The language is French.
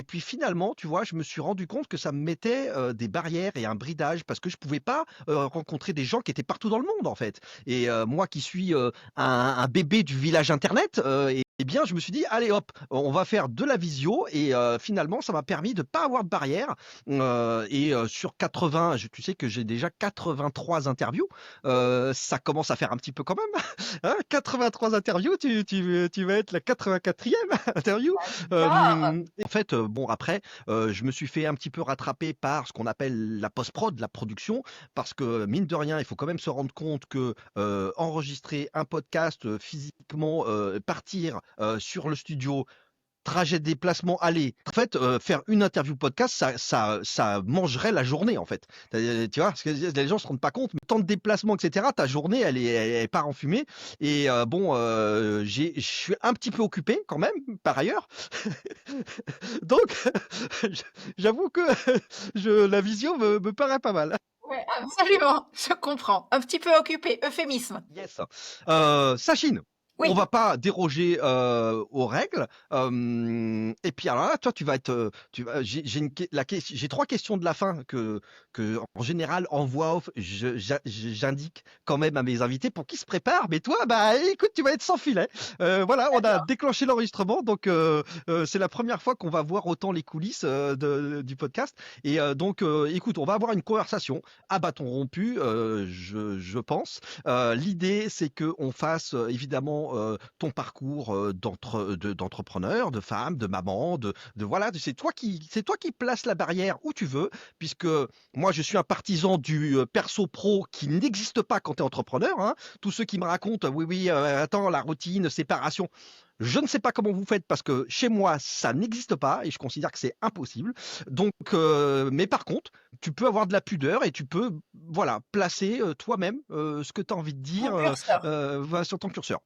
Et puis finalement, tu vois, je me suis rendu compte que ça me mettait des barrières et un bridage parce que je pouvais pas rencontrer des gens qui étaient partout dans le monde en fait. Et moi qui suis un bébé du village internet, eh bien, je me suis dit, allez hop, on va faire de la visio. Et finalement, ça m'a permis de pas avoir de barrière. Et sur 80, tu sais que j'ai déjà 83 interviews. Ça commence à faire un petit peu quand même. Hein, 83 interviews, tu vas être la 84e interview. J'adore. En fait, bon après, je me suis fait un petit peu rattraper par ce qu'on appelle la post-prod, la production, parce que mine de rien, il faut quand même se rendre compte que enregistrer un podcast physiquement, partir sur le studio, trajet de déplacement, aller. En fait, faire une interview podcast, ça mangerait la journée, en fait. Tu vois, parce que les gens se rendent pas compte, mais tant de déplacements, etc., ta journée, elle part en fumée. Et bon, je suis un petit peu occupé quand même, par ailleurs. Donc, j'avoue que la visio me paraît pas mal. Ouais, absolument, je comprends. Un petit peu occupé, euphémisme. Yes. Sachine, on Oui, va pas déroger aux règles. Et puis alors là, toi, tu vas être, j'ai j'ai trois questions de la fin que en général en voix off, j'indique quand même à mes invités pour qu'ils se préparent. Mais toi, bah écoute, tu vas être sans filet. Voilà, on a d'accord. déclenché l'enregistrement, donc c'est la première fois qu'on va voir autant les coulisses du podcast. Et donc, écoute, on va avoir une conversation à bâton rompu, je pense. L'idée, c'est que on fasse évidemment ton parcours d'entrepreneur, de femme, de maman, de voilà, c'est toi qui places la barrière où tu veux, puisque moi je suis un partisan du perso pro qui n'existe pas quand tu es entrepreneur. Hein. Tous ceux qui me racontent, oui, oui, attends, la routine, séparation. Je ne sais pas comment vous faites parce que chez moi ça n'existe pas et je considère que c'est impossible. Donc, mais par contre, tu peux avoir de la pudeur et tu peux, voilà, placer toi-même ce que tu as envie de Mon dire curseur. sur ton curseur.